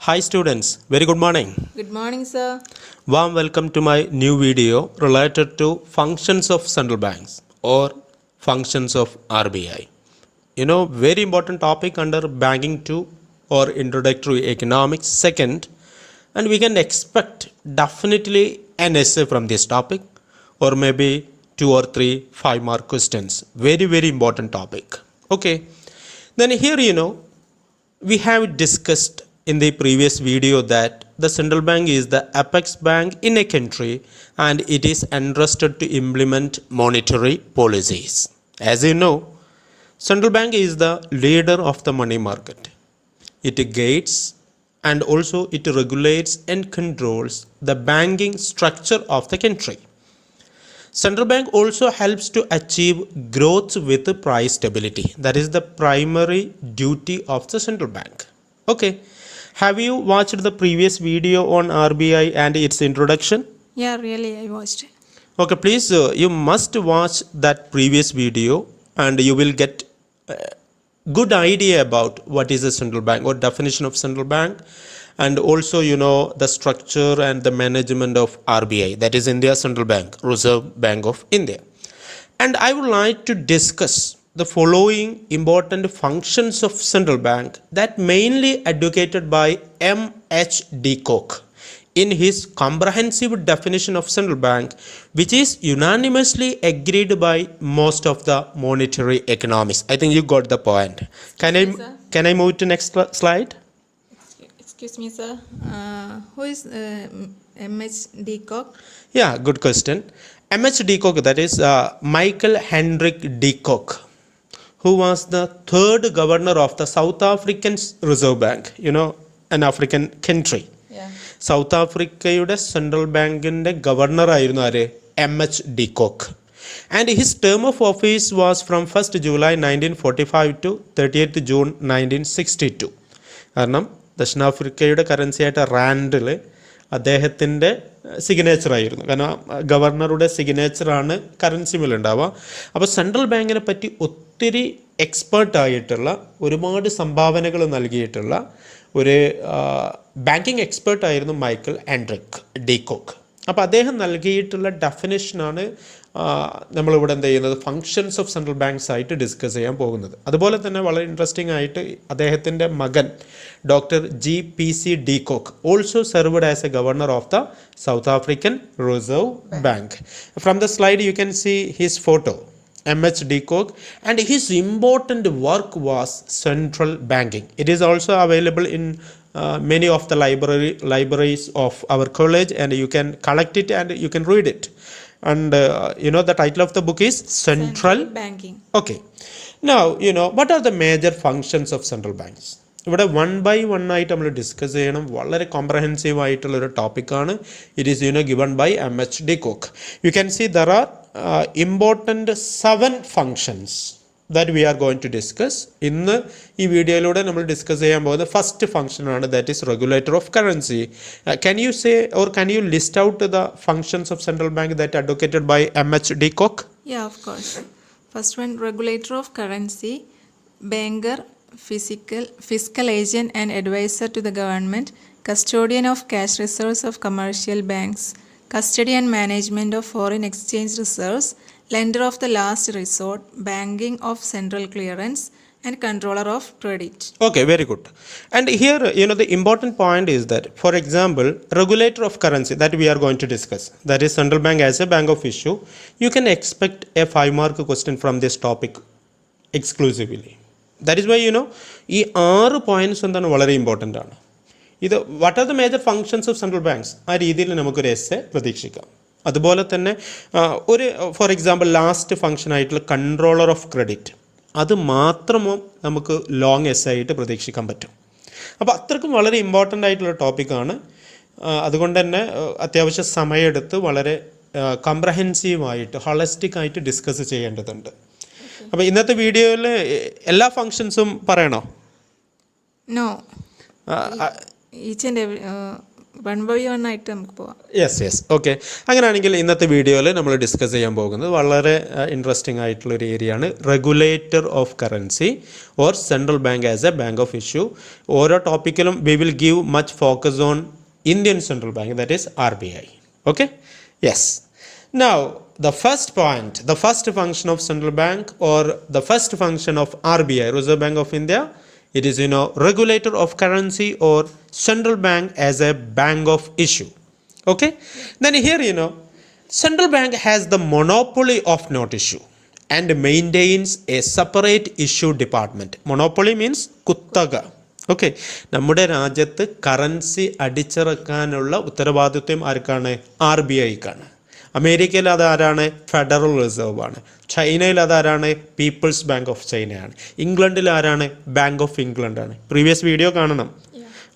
Hi students, very good morning. Good morning, sir. Warm welcome to my new video related to functions of central banks or functions of RBI. Very important topic under Bankng II or Introductory Economics second, and we can expect definitely an essay from this topic or maybe 2 or 3 5-mark questions. Very important topic. Okay, then here we have discussed in the previous video that the central bank is the apex bank in a country and it is entrusted to implement monetary policies. As you know, central bank is the leader of the money market. It guides and also it regulates and controls the banking structure of the country. Central bank also helps to achieve growth with price stability. That is the primary duty of the central bank. Okay. Have you watched the previous video on RBI and its introduction? Yeah, really, I watched it. Okay, please, you must watch that previous video and you will get a good idea about what is a central bank or definition of central bank, and also the structure and the management of RBI, that is India Central Bank, Reserve Bank of India. And I would like to discuss the following important functions of central bank that mainly advocated by M.H. de Kock in his comprehensive definition of central bank, which is unanimously agreed by most of the monetary economists. I think you got the point. Can I move to next slide? Excuse me, sir. Who is M.H. de Kock? Yeah, good question. M.H. de Kock, that is Michael Hendrik de Kock, who was the third governor of the South African Reserve Bank, an African country. Yeah. South Africa Central Bank governor M.H. de Kock. And his term of office was from 1st July 1945 to 30th June 1962. കാരണം ദക്ഷിണാഫ്രിക്കയുടെ currency ആയിട്ട് റാൻഡിൽ അദ്ദേഹത്തിൻ്റെ signature ആയിരുന്നു. കാരണം ഗവർണറുടെ സിഗ്നേച്ചറാണ് currency മേൽ ഉണ്ടാവുക. അപ്പോൾ central ബാങ്കിനെ പറ്റി ഒത്തിരി എക്സ്പേർട്ടായിട്ടുള്ള ഒരുപാട് സംഭാവനകൾ നൽകിയിട്ടുള്ള ഒരു ബാങ്കിങ് എക്സ്പേർട്ടായിരുന്നു മൈക്കൽ ഹെൻഡ്രിക് ഡി കോക്ക്. അപ്പോൾ അദ്ദേഹം നൽകിയിട്ടുള്ള ഡെഫിനേഷനാണ് നമ്മളിവിടെ എന്ത് ചെയ്യുന്നത്, ഫങ്ഷൻസ് ഓഫ് സെൻട്രൽ ബാങ്ക്സ് ആയിട്ട് ഡിസ്കസ് ചെയ്യാൻ പോകുന്നത്. അതുപോലെ തന്നെ വളരെ ഇൻട്രസ്റ്റിംഗ് ആയിട്ട് അദ്ദേഹത്തിൻ്റെ മകൻ doctor G.P.C. de Kock also served as a governor of the South African Reserve Bank. From the slide you can see his photo, M.H. de Kock, and his important work was central banking. It is also available in many of the libraries of our college, and you can collect it and you can read it. And the title of the book is Central Banking. Okay. Now, what are the major functions of central banks? ഇവിടെ 1 by 1 ആയിട്ട് നമ്മൾ discuss ചെയ്യണം. വളരെ comprehensive ആയിട്ടുള്ളൊരു ടോപ്പിക്കാണ്. It is given by M.H. de Kock. You can see there are important 7 functions that we are going to discuss. ഇന്ന് ഈ വീഡിയോയിലൂടെ നമ്മൾ ഡിസ്കസ് ചെയ്യാൻ പോകുന്ന ഫസ്റ്റ് ഫംഗ്ഷനാണ്, that is regulator of currency. Can you say or can you list out the functions of central bank that advocated by M.H. de Kock? Yeah, of course. First one, regulator of currency, banker, fiscal agent and advisor to the government, custodian of cash reserves of commercial banks, custody and management of foreign exchange reserves, lender of the last resort, banking of central clearance, and controller of credit. Okay, very good. And here, the important point is that, for example, regulator of currency that we are going to discuss, that is central bank as a bank of issue, you can expect a 5-mark question from this topic exclusively. That is why, ഈ 6 points എന്താണ് വളരെ important ആണ്. ഇത് what are the major functions of central banks, ആ രീതിയിൽ നമുക്കൊരു essay പ്രതീക്ഷിക്കാം. അതുപോലെ തന്നെ ഒരു ഫോർ എക്സാമ്പിൾ ലാസ്റ്റ് ഫങ്ഷൻ ആയിട്ടുള്ള കൺട്രോളർ ഓഫ് ക്രെഡിറ്റ്, അത് മാത്രമോ നമുക്ക് ലോങ് എസ്സേ ആയിട്ട് പ്രതീക്ഷിക്കാൻ പറ്റും. അപ്പോൾ അത്രക്കും വളരെ ഇമ്പോർട്ടൻ്റ് ആയിട്ടുള്ള ടോപ്പിക്കാണ്. അതുകൊണ്ട് തന്നെ അത്യാവശ്യം സമയമെടുത്ത് വളരെ കോംപ്രഹെൻസീവായിട്ട് ഹോളിസ്റ്റിക് ആയിട്ട് ഡിസ്കസ് ചെയ്യേണ്ടതുണ്ട്. അപ്പോൾ ഇന്നത്തെ വീഡിയോയിൽ എല്ലാ ഫങ്ഷൻസും പറയണോ? No. Each and every 1 by 1 ആയിട്ട് നമുക്ക് പോവാം. Yes okay. അങ്ങനെയാണെങ്കിൽ ഇന്നത്തെ വീഡിയോയിൽ നമ്മൾ ഡിസ്കസ് ചെയ്യാൻ പോകുന്നത് വളരെ ഇൻട്രസ്റ്റിംഗ് ആയിട്ടുള്ളൊരു ഏരിയ ആണ്, regulator of currency or central bank as a bank of issue. ഓരോ ടോപ്പിക്കിലും we will give much focus on Indian central bank, that is RBI. Okay, yes. Now the first point, the first function of central bank or the first function of RBI, Reserve Bank of India, it is regulator of currency or central bank as a bank of issue. Okay, then here central bank has the monopoly of note issue and maintains a separate issue department. Monopoly means kuttaga. Okay, നമ്മുടെ രാജ്യത്ത് currency അടിച്ചിറക്കാനുള്ള ഉത്തരവാദിത്വം ആർക്കാണ്? RBIക്കാണ്. അമേരിക്കയിൽ അതാരാണ്? Federal reserve ആണ്. ചൈനയിൽ അതാരാണ്? People's bank of ചൈനയാണ്. ഇംഗ്ലണ്ടിൽ ആരാണ്? ബാങ്ക് ഓഫ് ഇംഗ്ലണ്ട് ആണ്. പ്രീവിയസ് വീഡിയോ കാണണം,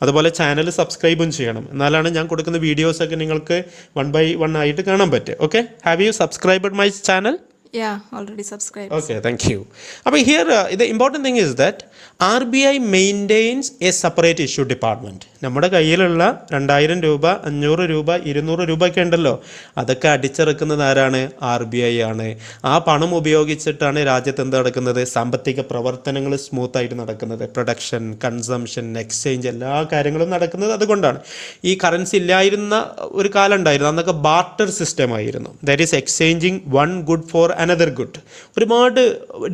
അതുപോലെ ചാനൽ സബ്സ്ക്രൈബും ചെയ്യണം, എന്നാലാണ് ഞാൻ കൊടുക്കുന്ന വീഡിയോസൊക്കെ നിങ്ങൾക്ക് 1 by 1 ആയിട്ട് കാണാൻ പറ്റും. Okay, have you subscribed my channel? Yeah, already subscribed. Okay, thank you. But here the important thing is that RBI maintains a separate issue department. നമ്മുടെ കയ്യിലുള്ള 2000 രൂപ, 500 രൂപ, 200 രൂപ ഒക്കെ ഉണ്ടല്ലോ, അതൊക്കെ അടിച്ചിറക്കുന്നത് ആരാണ്? RBI ആണ്. ആ പണം ഉപയോഗിച്ചിട്ടാണ് രാജ്യത്ത് എന്ത് നടക്കുന്നത്? സാമ്പത്തിക പ്രവർത്തനങ്ങൾ സ്മൂത്തായിട്ട് നടക്കുന്നത്. പ്രൊഡക്ഷൻ, കൺസംഷൻ, എക്സ്ചേഞ്ച്, എല്ലാ കാര്യങ്ങളും നടക്കുന്നത് അതുകൊണ്ടാണ്. ഈ കറൻസി ഇല്ലായിരുന്ന ഒരു കാലം ഉണ്ടായിരുന്നു, അന്നൊക്കെ ബാർട്ടർ സിസ്റ്റം ആയിരുന്നു. That is exchanging one good for another good. ഒരുപാട്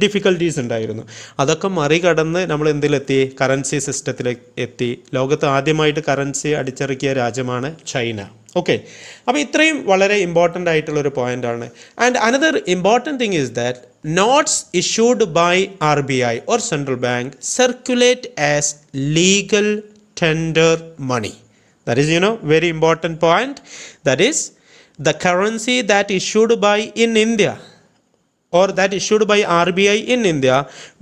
ഡിഫിക്കൽട്ടീസ് ഉണ്ടായിരുന്നു. അതൊക്കെ മറികടന്ന് നമ്മൾ എന്തിലെത്തി? കറൻസി സിസ്റ്റത്തിലേക്ക് എത്തി. ലോകത്ത് ആദ്യമായിട്ട് കറൻസി അടിച്ചിറക്കിയ രാജ്യമാണ് ചൈന. ഓക്കെ, അപ്പോൾ ഇത്രയും വളരെ ഇമ്പോർട്ടൻ്റ് ആയിട്ടുള്ളൊരു പോയിൻ്റാണ്. And another important thing is that notes issued by RBI or central bank circulate as legal tender money. That is very important point. That is the currency that issued by in India or that issued by RBI in India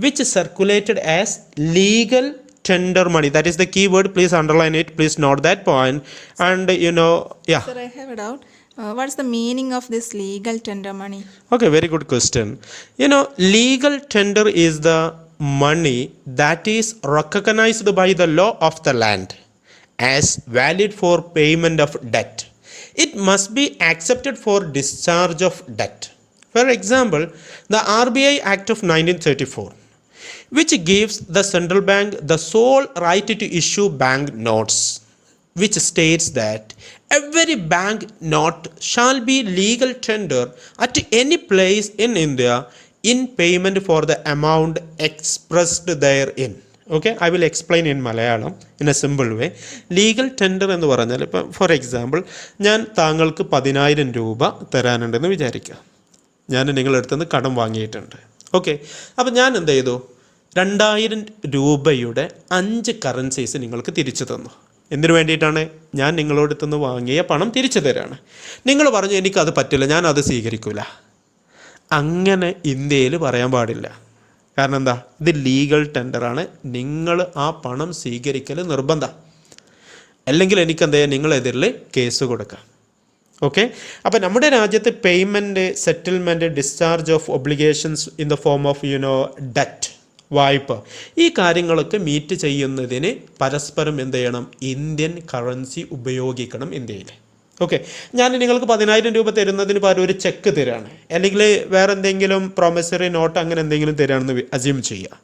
which circulated as legal tender money. That is the key word, please underline it, please note that point. And yeah. Sir, I have a doubt. What's the meaning of this legal tender money? Okay, very good question. Legal tender is the money that is recognized by the law of the land as valid for payment of debt. It must be accepted for discharge of debt. For example, the RBI Act of 1934, which gives the central bank the sole right to issue bank notes, which states that every bank note shall be legal tender at any place in India in payment for the amount expressed therein. Okay, I will explain in Malayalam in a simple way. Legal tender എന്ന് പറഞ്ഞാൽ, ഇപ്പം for example ഞാൻ താങ്കൾക്ക് 10,000 രൂപ തരാനുണ്ടെന്ന് വിചാരിക്കുക. ഞാൻ നിങ്ങളുടെ അടുത്ത് നിന്ന് കടം വാങ്ങിയിട്ടുണ്ട്. ഓക്കെ, അപ്പോൾ ഞാൻ എന്ത് ചെയ്തു? 2000 രൂപയുടെ 5 കറൻസീസ് നിങ്ങൾക്ക് തിരിച്ചു തന്നു. എന്തിനു വേണ്ടിയിട്ടാണ്? ഞാൻ നിങ്ങളോട് അടുത്തുനിന്ന് വാങ്ങിയ പണം തിരിച്ചു തരാണ്. നിങ്ങൾ പറഞ്ഞു എനിക്കത് പറ്റില്ല, ഞാൻ അത് സ്വീകരിക്കില്ല. അങ്ങനെ ഇന്ത്യയിൽ പറയാൻ പാടില്ല. കാരണം എന്താ? ഇത് ലീഗൽ ടെൻഡറാണ്. നിങ്ങൾ ആ പണം സ്വീകരിക്കൽ നിർബന്ധം. അല്ലെങ്കിൽ എനിക്കെന്താ ചെയ്യാം? നിങ്ങളെതിരിൽ കേസ് കൊടുക്കാം. ഓക്കെ, അപ്പോൾ നമ്മുടെ രാജ്യത്ത് payment, settlement, discharge of obligations in the form of debt, വായ്പ, ഈ കാര്യങ്ങളൊക്കെ മീറ്റ് ചെയ്യുന്നതിന് പരസ്പരം എന്ത് ചെയ്യണം? ഇന്ത്യൻ കറൻസി ഉപയോഗിക്കണം ഇന്ത്യയിൽ. ഓക്കെ, ഞാൻ നിങ്ങൾക്ക് 10,000 രൂപ തരുന്നതിന് പകരം ഒരു ചെക്ക് തരാണ്, അല്ലെങ്കിൽ വേറെ എന്തെങ്കിലും പ്രോമിസറി നോട്ട് അങ്ങനെ എന്തെങ്കിലും തരാണെന്ന് അസ്യൂം ചെയ്യുക.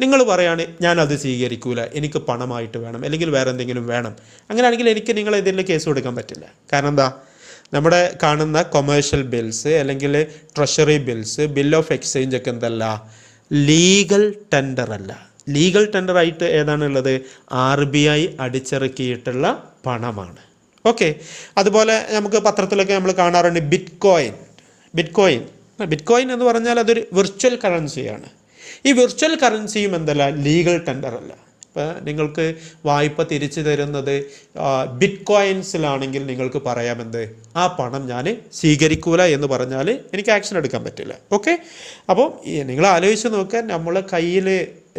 നിങ്ങൾ പറയാണ് ഞാനത് സ്വീകരിക്കൂല, എനിക്ക് പണമായിട്ട് വേണം, അല്ലെങ്കിൽ വേറെ എന്തെങ്കിലും വേണം. അങ്ങനെയാണെങ്കിൽ എനിക്ക് നിങ്ങളെതിരിൽ കേസ് കൊടുക്കാൻ പറ്റില്ല. കാരണം എന്താ? നമ്മുടെ കാണുന്ന കൊമേഴ്ഷ്യൽ ബിൽസ് അല്ലെങ്കിൽ treasury bills, bill of exchange ഒക്കെ എന്തല്ല? ലീഗൽ ടെൻഡർ അല്ല. ലീഗൽ ടെൻഡർ ആയിട്ട് ഏതാണുള്ളത്? RBI അടിച്ചിറക്കിയിട്ടുള്ള പണമാണ്. ഓക്കെ, അതുപോലെ നമുക്ക് പത്രത്തിലൊക്കെ നമ്മൾ കാണാറുണ്ട് ബിറ്റ്കോയിൻ എന്ന് പറഞ്ഞാൽ അതൊരു വിർച്വൽ കറൻസിയാണ്. ഈ വിർച്വൽ കറൻസിയും എന്തല്ല? ലീഗൽ ടെൻഡർ അല്ല. ഇപ്പോൾ നിങ്ങൾക്ക് വായ്പ തിരിച്ചു തരുന്നത് ബിറ്റ്കോയിൻസിലാണെങ്കിൽ നിങ്ങൾക്ക് പറയാമെന്ത്? ആ പണം ഞാൻ സ്വീകരിക്കൂല എന്ന് പറഞ്ഞാൽ എനിക്ക് ആക്ഷൻ എടുക്കാൻ പറ്റില്ല. ഓക്കെ, അപ്പോൾ നിങ്ങൾ ആലോചിച്ച് നോക്കാൻ, നമ്മളെ കയ്യിൽ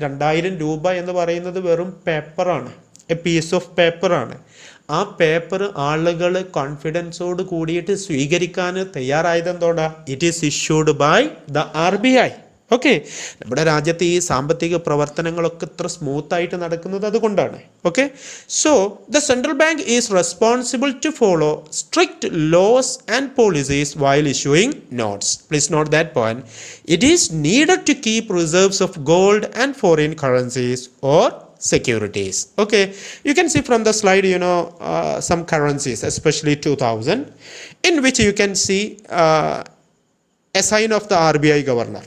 2000 രൂപ എന്ന് പറയുന്നത് വെറും പേപ്പറാണ്, എ പീസ് ഓഫ് പേപ്പറാണ്. ആ പേപ്പർ ആളുകൾ കോൺഫിഡൻസോട് കൂടിയിട്ട് സ്വീകരിക്കാൻ തയ്യാറായത് എന്തോടാ? It is issued by the RBI. Okay, നമ്മുടെ രാജ്യത്ത് ഈ സാമ്പത്തിക പ്രവർത്തനങ്ങളൊക്കെ ഇത്ര സ്മൂത്തായിട്ട് നടക്കുന്നത് അതുകൊണ്ടാണ്. Okay, so the central bank is responsible to follow strict laws and policies while issuing notes. Please note that point. It is needed to keep reserves of gold and foreign currencies or securities. Okay, you can see from the slide, some currencies, especially 2000, in which you can see a sign of the RBI governor.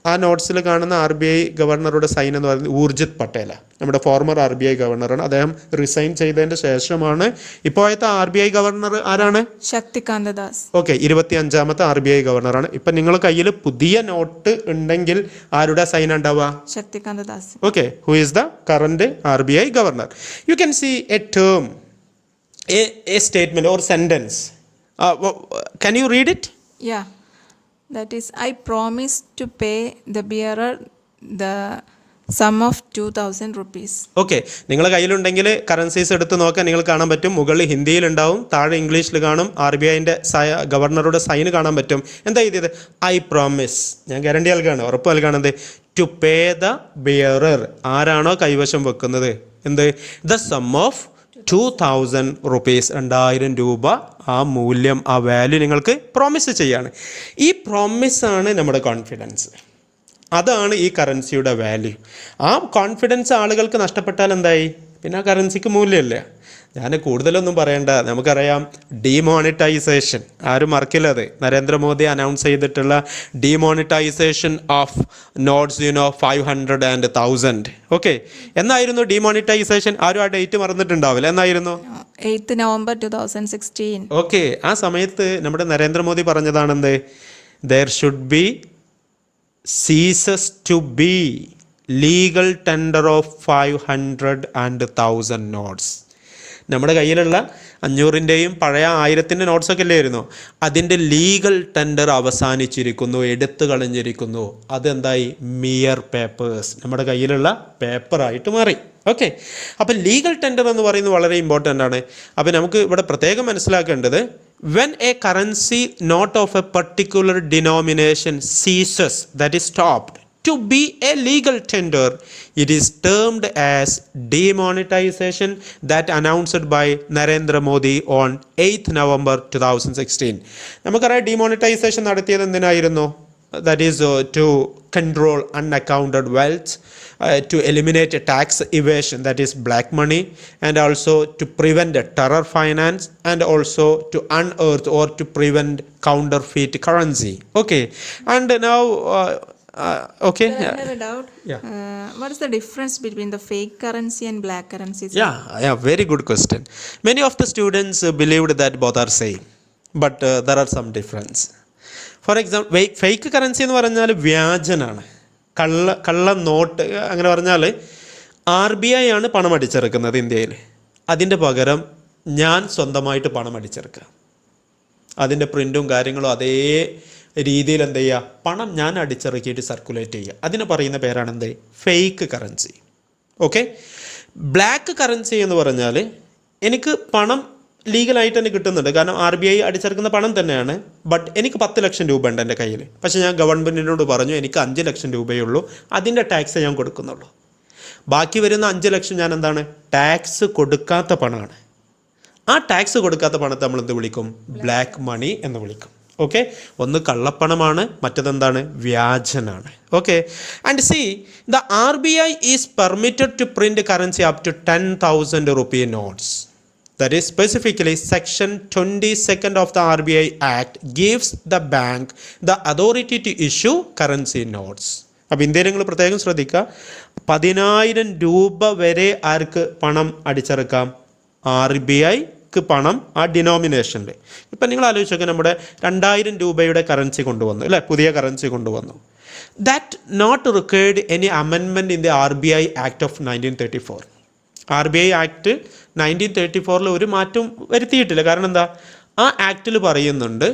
ആ നോട്ട്സിൽ കാണുന്ന RBI ഗവർണറുടെ sign എന്ന് പറയുന്നത് ഊർജിത് പട്ടേല, നമ്മുടെ former RBI ഗവർണറാണ്. അദ്ദേഹം resign ചെയ്തതിന് ശേഷമാണ് ഇപ്പോഴത്തെ RBI ഗവർണർ ആരാണ്? ശക്തികാന്ത ദാസ്. ഓക്കെ, 25ാമത്തെ RBI ഗവർണറാണ്. ഇപ്പം നിങ്ങൾ കയ്യിൽ പുതിയ നോട്ട് ഉണ്ടെങ്കിൽ ആരുടെ സൈൻ ഉണ്ടാവുക? Shaktikanta Das. Okay, who is the current RBI governor. You can see a term, a statement or sentence. Can you read it? Yeah. That is, I promise to pay the bearer the sum of 2,000 rupees. Okay, നിങ്ങളുടെ കയ്യിലുണ്ടെങ്കിൽ currencies എടുത്ത് നോക്കാൻ നിങ്ങൾ കാണാൻ പറ്റും. മുകളിൽ ഹിന്ദിയിലുണ്ടാവും, താഴെ ഇംഗ്ലീഷിൽ കാണും. RBIൻ്റെ ഗവർണറുടെ സൈന് കാണാൻ പറ്റും. എന്താ എഴുതിയത്? ഐ പ്രോമിസ്, ഞാൻ ഗ്യാരണ്ടി നൽകുകയാണ്, ഉറപ്പ് നൽകുകയാണ്. ടു പേ ദ ബിയറർ, ആരാണോ കൈവശം വെക്കുന്നത്, എന്ത്? ദ സം ഓഫ് 2,000 rupees, 2000 രൂപ, ആ മൂല്യം, ആ വാല്യൂ നിങ്ങൾക്ക് പ്രോമിസ് ചെയ്യാണ്. ഈ പ്രോമിസാണ് നമ്മുടെ കോൺഫിഡൻസ്. അതാണ് ഈ കറൻസിയുടെ വാല്യൂ. ആ കോൺഫിഡൻസ് ആളുകൾക്ക് നഷ്ടപ്പെട്ടാൽ എന്തായി? പിന്നെ ആ കറൻസിക്ക് മൂല്യമില്ല. ഞാൻ കൂടുതലൊന്നും പറയണ്ട, നമുക്കറിയാം ഡിമോണിറ്റൈസേഷൻ, ആരും മറക്കില്ല. അത് നരേന്ദ്രമോദി അനൗൺസ് ചെയ്തിട്ടുള്ള demonetisation of notes 500 and 1000. Okay, എന്നായിരുന്നു ഡിമോണിറ്റൈസേഷൻ? ആരും ആ ഡേറ്റ് മറന്നിട്ടുണ്ടാവില്ല. എന്നായിരുന്നു? 8th November 2016. ഓക്കെ, ആ സമയത്ത് നമ്മുടെ നരേന്ദ്രമോദി പറഞ്ഞതാണെന്ത്? There should be ceased to be legal tender of 500 and 1000 notes. നമ്മുടെ കയ്യിലുള്ള 500-ൻ്റെയും പഴയ 1000-ൻ്റെ നോട്ട്സൊക്കെ അല്ലായിരുന്നു, അതിൻ്റെ ലീഗൽ ടെൻഡർ അവസാനിച്ചിരിക്കുന്നു, എടുത്തു കളഞ്ഞിരിക്കുന്നു. അതെന്തായി? മിയർ പേപ്പേഴ്സ്, നമ്മുടെ കയ്യിലുള്ള പേപ്പറായിട്ട് മാറി. ഓക്കെ, അപ്പം ലീഗൽ ടെൻഡർ എന്ന് പറയുന്നത് വളരെ ഇമ്പോർട്ടൻ്റ് ആണ്. അപ്പം നമുക്ക് ഇവിടെ പ്രത്യേകം മനസ്സിലാക്കേണ്ടത്, when a currency note of a particular denomination ceases, that is stopped to be a legal tender, it is termed as demonetization, that announced by Narendra Modi on 8th November 2016. നമുക്കറിയാം demonetization നടത്തിയത് എന്തിനായിരുന്നു? That is to control unaccounted wealth, to eliminate tax evasion, that is black money, and also to prevent terror finance, and also to unearth or to prevent counterfeit currency. Okay, and now okay. I have a doubt. Yeah. What is the difference between the fake currency and black currencies? Yeah, very good question. Many of the students believed that both are same, but there are some difference. For example, fake currency എന്ന് പറഞ്ഞാൽ വ്യാജനാണ്, കള്ള not. അങ്ങനെ പറഞ്ഞാൽ RBI ആണ് പണം അടിച്ചിറക്കുന്നത് ഇന്ത്യയിൽ. അതിൻ്റെ പകരം ഞാൻ സ്വന്തമായിട്ട് പണം അടിച്ചിറക്കുക, അതിൻ്റെ പ്രിൻറ്റും കാര്യങ്ങളും അതേ രീതിയിൽ എന്ത് ചെയ്യുക, പണം ഞാൻ അടിച്ചിറക്കിയിട്ട് സർക്കുലേറ്റ് ചെയ്യുക. അതിന് പറയുന്ന പേരാണ് എന്ത്? Fake currency. Okay, black currency എന്ന് പറഞ്ഞാൽ എനിക്ക് പണം ലീഗലായിട്ട് തന്നെ കിട്ടുന്നുണ്ട്, കാരണം RBI അടിച്ചിറക്കുന്ന പണം തന്നെയാണ്. ബട്ട് എനിക്ക് 10 ലക്ഷം രൂപ ഉണ്ട് എൻ്റെ കയ്യിൽ. പക്ഷേ ഞാൻ ഗവൺമെൻറ്റിനോട് പറഞ്ഞു എനിക്ക് 5 ലക്ഷം രൂപയേ ഉള്ളൂ, അതിൻ്റെ ടാക്സ് ഞാൻ കൊടുക്കുന്നുള്ളൂ. ബാക്കി വരുന്ന 5 ലക്ഷം ഞാൻ എന്താണ്? ടാക്സ് കൊടുക്കാത്ത പണമാണ്. ആ ടാക്സ് കൊടുക്കാത്ത പണത്തെ നമ്മൾ എന്ത് വിളിക്കും? ബ്ലാക്ക് മണി എന്ന് വിളിക്കും. ഓക്കെ, ഒന്ന് കള്ളപ്പണമാണ്, മറ്റതെന്താണ്? വ്യാജനാണ്. Okay, and see the RBI is permitted to print currency up to 10,000 rupee notes. That is specifically section 22 of the RBI Act gives the bank the authority to issue currency notes. അപ്പോൾ ഇന്ത്യയിൽ നിങ്ങൾ പ്രത്യേകം ശ്രദ്ധിക്കുക, 10,000 രൂപ വരെ ആർക്ക് പണം അടിച്ചിറക്കാം? RBIക്ക് പണം ആ ഡിനോമിനേഷനിൽ. ഇപ്പം നിങ്ങൾ ആലോചിച്ച് നോക്കുക, നമ്മുടെ 2000 രൂപയുടെ കറൻസി കൊണ്ടുവന്നു അല്ലേ, പുതിയ കറൻസി കൊണ്ടുവന്നു. That not required any amendment in the RBI Act of 1934. RBI act 1934 ഒരു മാറ്റം വരുത്തിയിട്ടില്ല. കാരണം എന്താ? ആ ആക്റ്റിൽ പറയുന്നുണ്ട്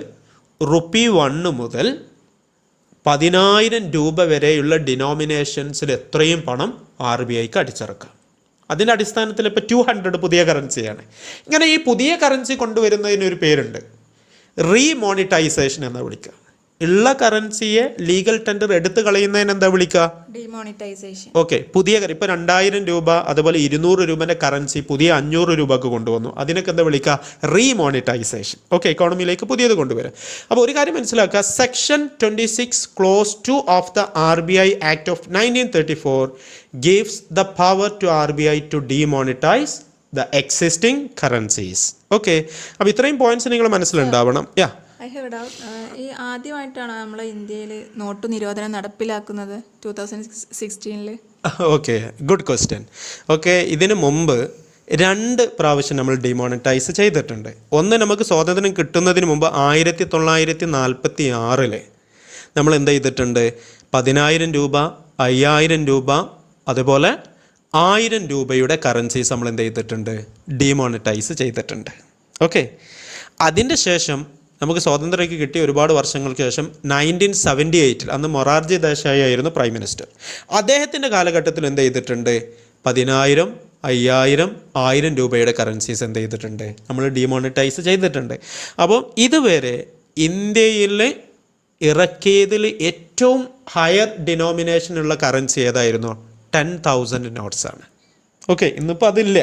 ₹1 മുതൽ 10,000 രൂപ വരെയുള്ള ഡിനോമിനേഷൻസിൽ എത്രയും പണം RBIക്ക് അടിച്ചിറക്കാം. അതിൻ്റെ അടിസ്ഥാനത്തിൽ ഇപ്പോൾ 200 പുതിയ കറൻസിയാണ്. ഇങ്ങനെ ഈ പുതിയ കറൻസി കൊണ്ടുവരുന്നതിനൊരു പേരുണ്ട്, റീമോണിറ്റൈസേഷൻ എന്ന് വിളിക്കുക. ഉള്ള കറൻസിയെ ലീഗൽ ടെൻഡർ എടുത്തു കളയുന്നതിന് എന്താ വിളിക്കുക? ഡിമോണിറ്റൈസേഷൻ. ഓക്കെ, പുതിയ ഇപ്പോൾ 2000 രൂപ അതുപോലെ 200 രൂപേൻ്റെ കറൻസി പുതിയ 500 രൂപക്ക് കൊണ്ടുവന്നു, അതിനൊക്കെ എന്താ വിളിക്കുക? റീമോണിറ്റൈസേഷൻ. ഓക്കെ, ഇക്കോണമിയിലേക്ക് പുതിയത് കൊണ്ടുവരിക. അപ്പോൾ ഒരു കാര്യം മനസ്സിലാക്കുക, section 26 close 2 of the RBI act of 1934 gives the power to RBI to demonetize the existing currencies. Okay, അപ്പോൾ ഇത്രയും പോയിന്റ്സ് നിങ്ങൾ മനസ്സിലുണ്ടാവണം. I have doubt. ഈ ആദ്യമായിട്ടാണ് നമ്മളെ ഇന്ത്യയിൽ നോട്ട് നിരോധനം നടപ്പിലാക്കുന്നത് 2016? Okay, good question. ഓക്കെ, ഇതിന് മുമ്പ് 2 പ്രാവശ്യം നമ്മൾ ഡിമോണിറ്റൈസ് ചെയ്തിട്ടുണ്ട്. ഒന്ന് നമുക്ക് സ്വാതന്ത്ര്യം കിട്ടുന്നതിന് മുമ്പ് 1946 നമ്മൾ എന്ത് ചെയ്തിട്ടുണ്ട്? 10,000 രൂപ, 5,000 രൂപ അതുപോലെ 1000 രൂപയുടെ കറൻസീസ് നമ്മൾ എന്ത് ചെയ്തിട്ടുണ്ട്? ഡിമോണിറ്റൈസ് ചെയ്തിട്ടുണ്ട്. ഓക്കെ, അതിൻ്റെ ശേഷം നമുക്ക് സ്വാതന്ത്ര്യമൊക്കെ കിട്ടിയ ഒരുപാട് വർഷങ്ങൾക്ക് ശേഷം 1978 അന്ന് മൊറാർജി ദേശായി ആയിരുന്നു പ്രൈം മിനിസ്റ്റർ. അദ്ദേഹത്തിൻ്റെ കാലഘട്ടത്തിൽ എന്ത് ചെയ്തിട്ടുണ്ട്? 10,000, 5,000, 1000 രൂപയുടെ കറൻസീസ് എന്ത് ചെയ്തിട്ടുണ്ട്? നമ്മൾ ഡിമോണിറ്റൈസ് ചെയ്തിട്ടുണ്ട്. അപ്പോൾ ഇതുവരെ ഇന്ത്യയിൽ ഇറക്കിയതിൽ ഏറ്റവും ഹയർ ഡിനോമിനേഷനുള്ള കറൻസി ഏതായിരുന്നു? 10,000 നോട്ട്സാണ്. ഓക്കെ, ഇന്നിപ്പോൾ അതില്ല.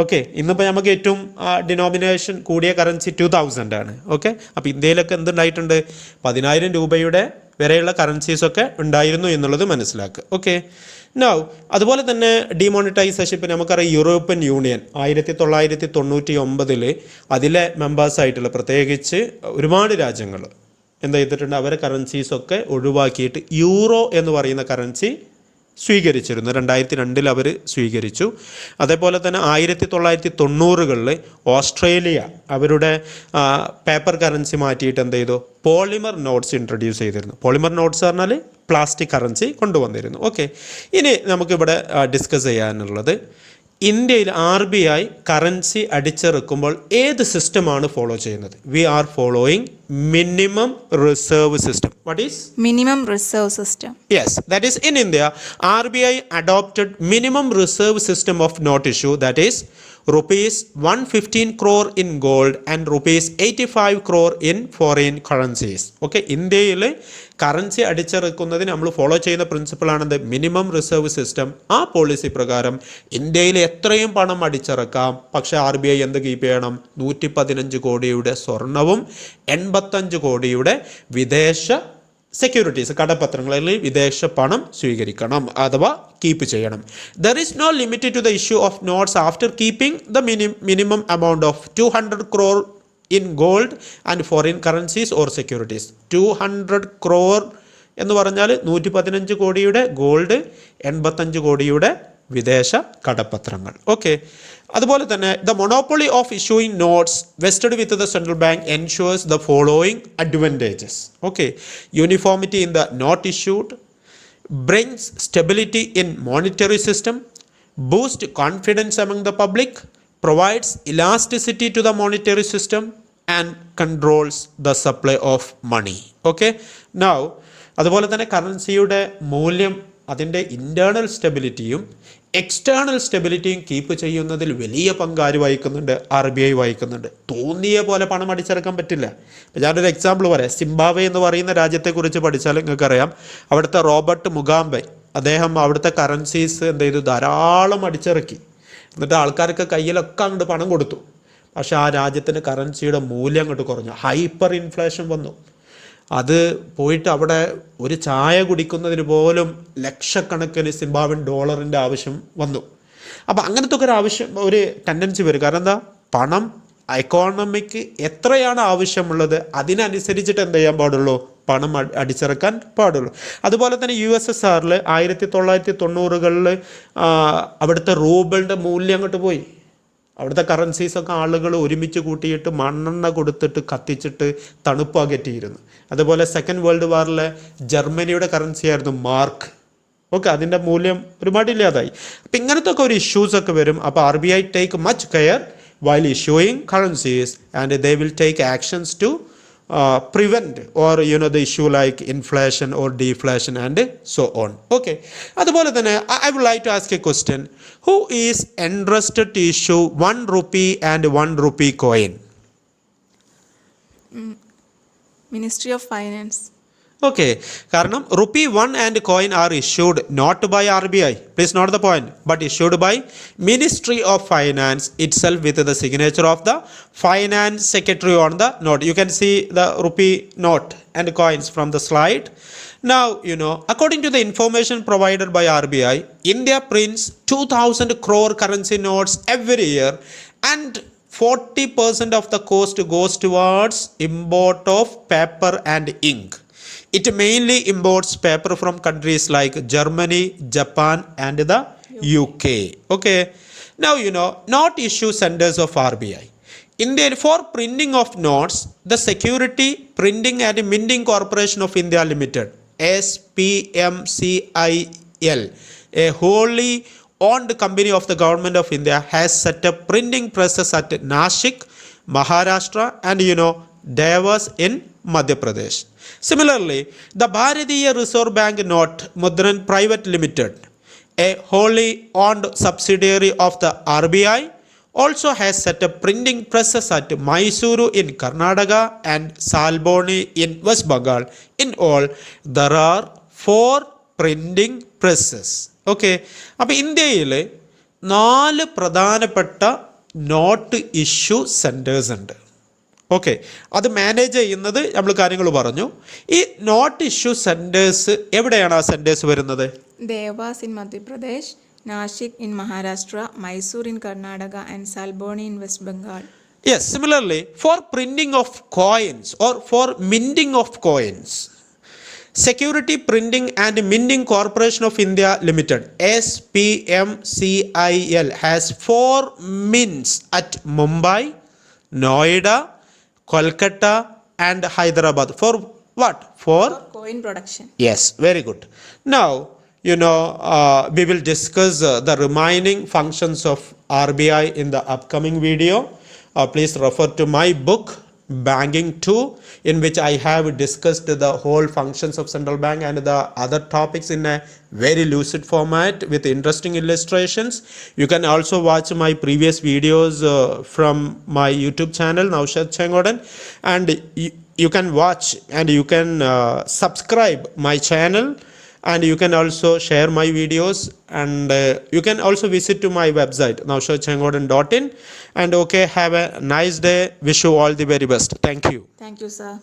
ഓക്കെ, ഇന്നിപ്പോൾ നമുക്ക് ഏറ്റവും ഡിനോമിനേഷൻ കൂടിയ കറൻസി 2000 ആണ്. ഓക്കെ, അപ്പോൾ ഇന്ത്യയിലൊക്കെ എന്തുണ്ടായിട്ടുണ്ട്? 10,000 രൂപയുടെ വരെയുള്ള കറൻസീസൊക്കെ ഉണ്ടായിരുന്നു എന്നുള്ളത് മനസ്സിലാക്കുക. ഓക്കെ, നൗ അതുപോലെ തന്നെ ഡിമോണിറ്റൈസേഷൻ ഇപ്പോൾ നമുക്കറിയാം യൂറോപ്യൻ യൂണിയൻ 1999 അതിലെ മെമ്പേഴ്സായിട്ടുള്ള പ്രത്യേകിച്ച് ഒരുപാട് രാജ്യങ്ങൾ എന്താ ചെയ്തിട്ടുണ്ട്? അവരെ കറൻസീസൊക്കെ ഒഴിവാക്കിയിട്ട് യൂറോ എന്ന് പറയുന്ന കറൻസി സ്വീകരിച്ചിരുന്നു. 2002 അവർ സ്വീകരിച്ചു. അതേപോലെ തന്നെ 1990 ഓസ്ട്രേലിയ അവരുടെ പേപ്പർ കറൻസി മാറ്റിയിട്ട് എന്ത് ചെയ്തു? പോളിമർ നോട്ട്സ് ഇൻട്രൊഡ്യൂസ് ചെയ്തിരുന്നു. പോളിമർ നോട്ട്സ് പറഞ്ഞാൽ പ്ലാസ്റ്റിക് കറൻസി കൊണ്ടുവന്നിരുന്നു. ഓക്കെ, ഇനി നമുക്കിവിടെ ഡിസ്കസ് ചെയ്യാനുള്ളത് ഇന്ത്യയിൽ RBI കറൻസി അടിച്ചിറക്കുമ്പോൾ ഏത് സിസ്റ്റമാണ് ഫോളോ ചെയ്യുന്നത്? We are following minimum reserve system. What is minimum reserve system? Yes, that is in India, RBI adopted minimum reserve system of note issue, that is rupees 115 crore in gold and rupees 85 crore in foreign currencies. Okay, ഇന്ത്യയിൽ currency അടിച്ചിറക്കുന്നതിന് നമ്മൾ follow ചെയ്യുന്ന പ്രിൻസിപ്പിളാണെന്ത്? Minimum reserve system. ആ policy പ്രകാരം ഇന്ത്യയിൽ എത്രയും പണം അടിച്ചിറക്കാം, പക്ഷേ RBI എന്ത് കീപ്പ് ചെയ്യണം? 115 കോടിയുടെ സ്വർണവും 85 കോടിയുടെ വിദേശ സെക്യൂരിറ്റീസ് കടപ്പത്രങ്ങൾ അല്ലെങ്കിൽ വിദേശ പണം സ്വീകരിക്കണം അഥവാ കീപ്പ് ചെയ്യണം. There is no limit to the issue of notes after keeping the minimum amount of 200 crore in gold and foreign currencies or securities. 200 crore എന്ന് പറഞ്ഞാൽ 115 കോടിയുടെ ഗോൾഡ്, 85 കോടിയുടെ വിദേശ കടപ്പത്രങ്ങൾ. ഓക്കെ, അതുപോലെ തന്നെ the monopoly of issuing notes vested with the central bank ensures the following advantages. Okay, uniformity in the note issued, brings stability in monetary system, boosts confidence among the public, provides elasticity to the monetary system and controls the supply of money. Okay, now അതുപോലെ തന്നെ കറൻസിയുടെ മൂല്യം അതിൻ്റെ internal സ്റ്റെബിലിറ്റിയും external സ്റ്റെബിലിറ്റിയും keep ചെയ്യുന്നതിൽ വലിയ പങ്ക് ആര് വഹിക്കുന്നുണ്ട്? RBI വഹിക്കുന്നുണ്ട്. തോന്നിയ പോലെ പണം അടിച്ചിറക്കാൻ പറ്റില്ല. അപ്പോൾ ഞാനൊരു എക്സാമ്പിൾ പറയാം. സിംബാബ്വെ എന്ന് പറയുന്ന രാജ്യത്തെക്കുറിച്ച് പഠിച്ചാൽ നിങ്ങൾക്കറിയാം, അവിടുത്തെ റോബർട്ട് മുഗാംബെ അദ്ദേഹം അവിടുത്തെ കറൻസീസ് എന്ത് ചെയ്തു? ധാരാളം അടിച്ചിറക്കി. എന്നിട്ട് ആൾക്കാർക്ക് കയ്യിലൊക്കെ അങ്ങോട്ട് പണം കൊടുത്തു. പക്ഷേ ആ രാജ്യത്തിൻ്റെ കറൻസിയുടെ മൂല്യം അങ്ങോട്ട് കുറഞ്ഞു. ഹൈപ്പർ ഇൻഫ്ലേഷൻ വന്നു. അത് പോയിട്ട് അവിടെ ഒരു ചായ കുടിക്കുന്നതിന് പോലും ലക്ഷക്കണക്കിന് സിംബാബ്വൻ ഡോളറിൻ്റെ ആവശ്യം വന്നു. അപ്പോൾ അങ്ങനത്തെ ഒക്കെ ഒരു ടെൻഡൻസി വരും. കാരണം എന്താ? പണം എക്കോണമിക്ക് എത്രയാണ് ആവശ്യമുള്ളത് അതിനനുസരിച്ചിട്ട് എന്ത് ചെയ്യാൻ പാടുള്ളൂ? പണം അടിച്ചിറക്കാൻ പാടുള്ളൂ. അതുപോലെ തന്നെ USSRൽ 1990 അവിടുത്തെ റൂബിളിൻ്റെ മൂല്യം അങ്ങോട്ട് പോയി. അവിടുത്തെ കറൻസീസൊക്കെ ആളുകൾ ഒരുമിച്ച് കൂട്ടിയിട്ട് മണ്ണെണ്ണ കൊടുത്തിട്ട് കത്തിച്ചിട്ട് തണുപ്പ് അകറ്റിയിരുന്നു. അതുപോലെ സെക്കൻഡ് വേൾഡ് വാറിലെ ജർമ്മനിയുടെ കറൻസി ആയിരുന്നു മാർക്ക്. ഓക്കെ, അതിൻ്റെ മൂല്യം ഒരുപാട് ഇല്ലാതായി. അപ്പം ഇങ്ങനത്തെ ഒക്കെ ഒരു ഇഷ്യൂസൊക്കെ വരും. അപ്പോൾ RBI take much care while issuing currencies and they will take actions to prevent or the issue like inflation or deflation and so on. Okay, അതുപോലെ തന്നെ I would like to ask a question. Who is interested to issue 1 rupee and 1 rupee coin? Ministry of Finance. Okay, കാരണം rupee 1 and coin are issued not by RBI, please note the point, but issued by Ministry of Finance itself with the signature of the Finance Secretary on the note. You can see the rupee note and coins from the slide. Now, according to the information provided by RBI, India prints 2000 crore currency notes every year, and 40% of the cost goes towards import of paper and ink. It mainly imports paper from countries like Germany, Japan, and the UK. Okay. Now, note issue centers of RBI. India, for printing of notes, the Security Printing and Minting Corporation of India Limited, SPMCIL, a wholly owned company of the government of India, has set up printing presses at Nashik, Maharashtra, and Devas in Madhya Pradesh. Similarly, the Bharatiya Reserve Bank Note Mudran Private Limited, a wholly owned subsidiary of the RBI, also has set up printing presses at Mysuru in Karnataka and Salboni in West Bengal. In all, there are 4 printing presses. Okay, അപ്പോൾ ഇന്ത്യയിൽ 4 പ്രധാനപ്പെട്ട not issue centres ഉണ്ട്. Okay, അത് manage ചെയ്യുന്നത് നമ്മൾ കാര്യങ്ങൾ പറഞ്ഞു. ഈ നോട്ട് ഇഷ്യൂ സെൻറ്റേഴ്സ് എവിടെയാണ് ആ സെൻറ്റേഴ്സ് വരുന്നത്? Devas in Madhya Pradesh, Nashik in Maharashtra, Mysore in Karnataka, and Salboni in West Bengal. Yes, similarly, for printing of coins or for minting of coins, Security Printing and Minting Corporation of India Limited, SPMCIL, has 4 mints at Mumbai, Noida, Kolkata, and Hyderabad. For what? For coin production. Yes, very good. Now, we will discuss the remaining functions of RBI in the upcoming video. Please refer to my book, Bankng II, in which I have discussed the whole functions of central bank and the other topics in a very lucid format with interesting illustrations. You can also watch my previous videos from my YouTube channel, Naushad Chengodan, and you can watch and you can subscribe my channel, and you can also share my videos, and you can also visit to my website naushadchengodan.in. and okay, have a nice day. Wish you all the very best. Thank you. Thank you, sir.